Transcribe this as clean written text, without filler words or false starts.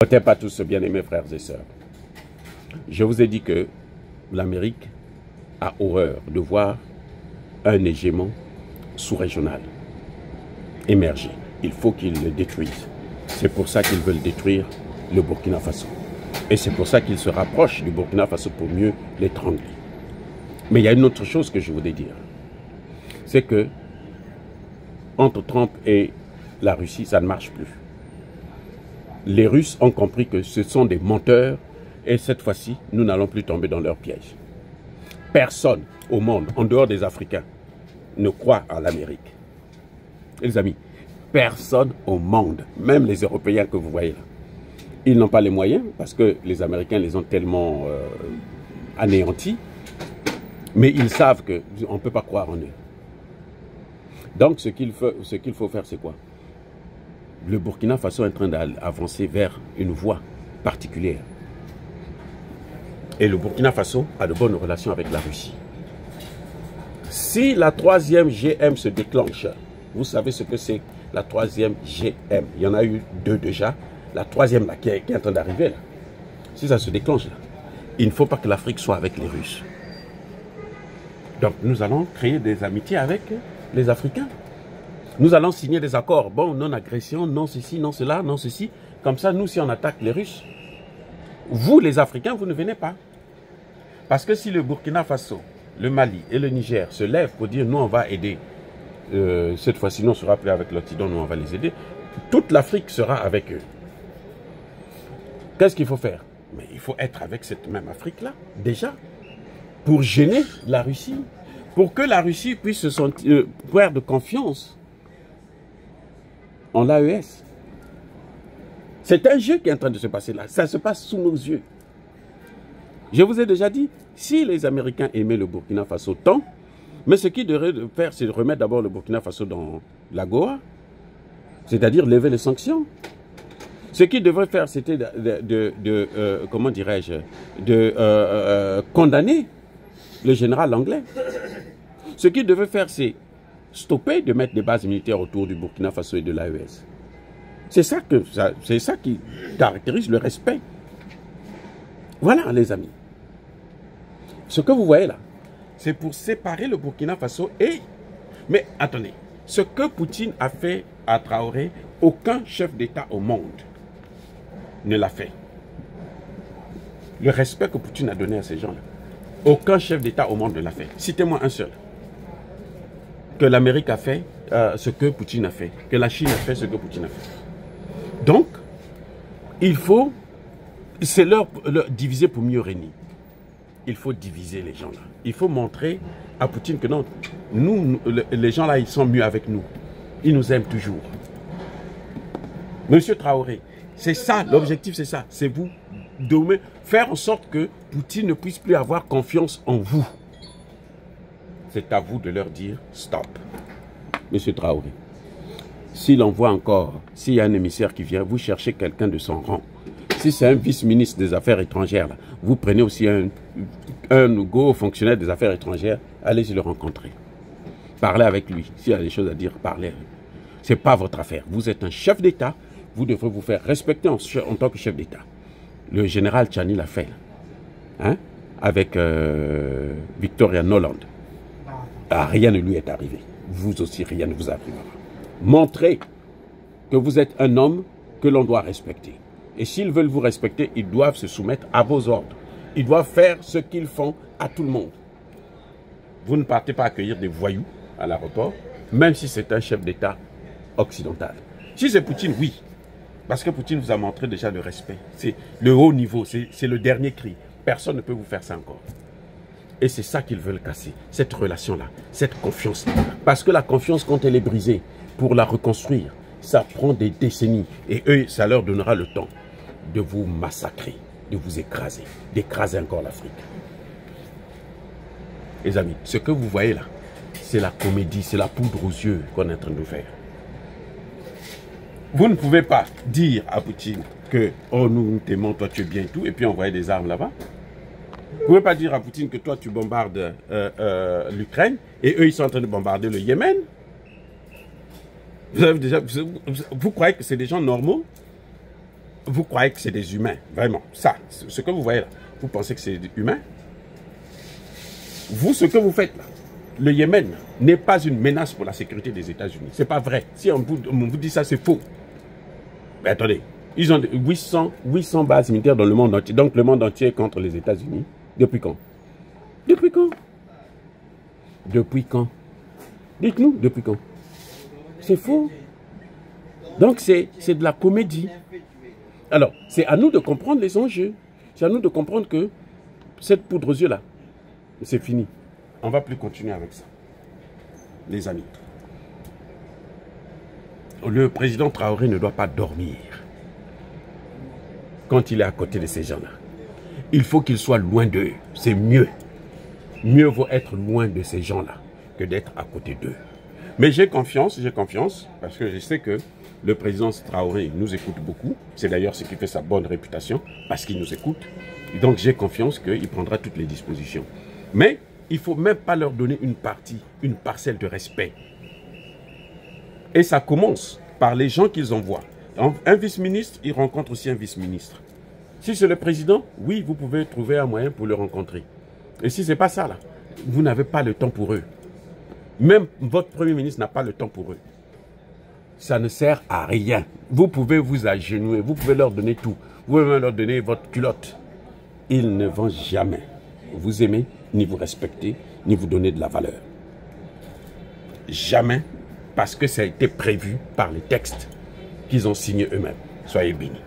Votez pas tous, bien-aimés frères et sœurs. Je vous ai dit que l'Amérique a horreur de voir un hégémon sous-régional émerger. Il faut qu'ils le détruisent. C'est pour ça qu'ils veulent détruire le Burkina Faso. Et c'est pour ça qu'ils se rapprochent du Burkina Faso pour mieux l'étrangler. Mais il y a une autre chose que je voudrais dire. C'est que entre Trump et la Russie, ça ne marche plus. Les Russes ont compris que ce sont des menteurs et cette fois-ci, nous n'allons plus tomber dans leur piège. Personne au monde, en dehors des Africains, ne croit à l'Amérique. Les amis, personne au monde, même les Européens que vous voyez là, ils n'ont pas les moyens parce que les Américains les ont tellement anéantis, mais ils savent qu'on ne peut pas croire en eux. Donc ce qu'il faut faire, c'est quoi? Le Burkina Faso est en train d'avancer vers une voie particulière. Et le Burkina Faso a de bonnes relations avec la Russie. Si la troisième GM se déclenche, vous savez ce que c'est la troisième GM. Il y en a eu deux déjà. La troisième là, qui est en train d'arriver là. Si ça se déclenche là, il ne faut pas que l'Afrique soit avec les Russes. Donc nous allons créer des amitiés avec les Africains. Nous allons signer des accords. Bon, non-agression, non ceci, non cela, non ceci. Comme ça, nous, si on attaque les Russes, vous, les Africains, vous ne venez pas. Parce que si le Burkina Faso, le Mali et le Niger se lèvent pour dire nous, on va aider, cette fois-ci, nous, on sera plus avec l'Occident, nous, on va les aider, toute l'Afrique sera avec eux. Qu'est-ce qu'il faut faire? Mais il faut être avec cette même Afrique-là, déjà, pour gêner la Russie, pour que la Russie puisse se sentir, perdre confiance en l'AES. C'est un jeu qui est en train de se passer là. Ça se passe sous nos yeux. Je vous ai déjà dit, si les Américains aimaient le Burkina Faso tant, mais ce qu'ils devraient faire, c'est de remettre d'abord le Burkina Faso dans l'AGOA, c'est-à-dire lever les sanctions. Ce qu'ils devraient faire, c'était comment dirais-je, de condamner le général anglais. Ce qu'ils devaient faire, c'est stopper de mettre des bases militaires autour du Burkina Faso et de l'AES. C'est ça qui caractérise le respect. Voilà, les amis. Ce que vous voyez là, c'est pour séparer le Burkina Faso et... Mais attendez, ce que Poutine a fait à Traoré, aucun chef d'État au monde ne l'a fait. Le respect que Poutine a donné à ces gens-là, aucun chef d'État au monde ne l'a fait. Citez-moi un seul. Que l'Amérique a fait ce que Poutine a fait. Que la Chine a fait ce que Poutine a fait. Donc, il faut... C'est leur diviser pour mieux régner. Il faut diviser les gens là. Il faut montrer à Poutine que non, nous, les gens là, ils sont mieux avec nous. Ils nous aiment toujours. Monsieur Traoré, c'est ça, l'objectif c'est ça. C'est vous de faire en sorte que Poutine ne puisse plus avoir confiance en vous. C'est à vous de leur dire stop. Monsieur Traoré, s'il envoie encore, s'il y a un émissaire qui vient, vous cherchez quelqu'un de son rang. Si c'est un vice-ministre des Affaires étrangères, là, vous prenez aussi un gros fonctionnaire des Affaires étrangères, allez-y le rencontrer. Parlez avec lui. S'il y a des choses à dire, parlez. Ce n'est pas votre affaire. Vous êtes un chef d'État, vous devrez vous faire respecter en tant que chef d'État. Le général Tchani l'a fait, hein, avec Victoria Nuland. Ah, rien ne lui est arrivé. Vous aussi, rien ne vous arrivera. Montrez que vous êtes un homme que l'on doit respecter. Et s'ils veulent vous respecter, ils doivent se soumettre à vos ordres. Ils doivent faire ce qu'ils font à tout le monde. Vous ne partez pas accueillir des voyous à l'aéroport, même si c'est un chef d'État occidental. Si c'est Poutine, oui. Parce que Poutine vous a montré déjà le respect. C'est le haut niveau, c'est le dernier cri. Personne ne peut vous faire ça encore. Et c'est ça qu'ils veulent casser, cette relation-là, cette confiance-là. Parce que la confiance, quand elle est brisée, pour la reconstruire, ça prend des décennies. Et eux, ça leur donnera le temps de vous massacrer, de vous écraser, d'écraser encore l'Afrique. Les amis, ce que vous voyez là, c'est la comédie, c'est la poudre aux yeux qu'on est en train de faire. Vous ne pouvez pas dire à Poutine que « Oh, nous t'aimons, toi tu es bien tout » et puis envoyer des armes là-bas. Vous ne pouvez pas dire à Poutine que toi tu bombardes l'Ukraine et eux ils sont en train de bombarder le Yémen. Vous croyez que c'est des gens normaux? vous croyez que c'est des humains, vraiment. Ça, ce que vous voyez là, vous pensez que c'est des humains? Vous, ce que vous faites là, le Yémen n'est pas une menace pour la sécurité des États-Unis. C'est pas vrai. Si on vous dit ça, c'est faux. Mais attendez, ils ont 800 bases militaires dans le monde entier. Donc le monde entier est contre les États-Unis. Depuis quand? Depuis quand? Depuis quand? Dites-nous, depuis quand? C'est faux. Donc c'est de la comédie. Alors, c'est à nous de comprendre les enjeux. C'est à nous de comprendre que cette poudre aux yeux là, c'est fini. On ne va plus continuer avec ça. Les amis. Le président Traoré ne doit pas dormir quand il est à côté de ces gens-là. Il faut qu'il soit loin d'eux. C'est mieux. Mieux vaut être loin de ces gens-là que d'être à côté d'eux. Mais j'ai confiance, parce que je sais que le président Traoré nous écoute beaucoup. C'est d'ailleurs ce qui fait sa bonne réputation, parce qu'il nous écoute. Et donc j'ai confiance qu'il prendra toutes les dispositions. Mais il ne faut même pas leur donner une parcelle de respect. Et ça commence par les gens qu'ils envoient. Un vice-ministre, il rencontre aussi un vice-ministre. Si c'est le président, oui, vous pouvez trouver un moyen pour le rencontrer. Et si ce n'est pas ça, là, vous n'avez pas le temps pour eux. Même votre premier ministre n'a pas le temps pour eux. Ça ne sert à rien. Vous pouvez vous agenouiller, vous pouvez leur donner tout. Vous pouvez même leur donner votre culotte. Ils ne vont jamais vous aimer, ni vous respecter, ni vous donner de la valeur. Jamais, parce que ça a été prévu par les textes qu'ils ont signés eux-mêmes. Soyez bénis.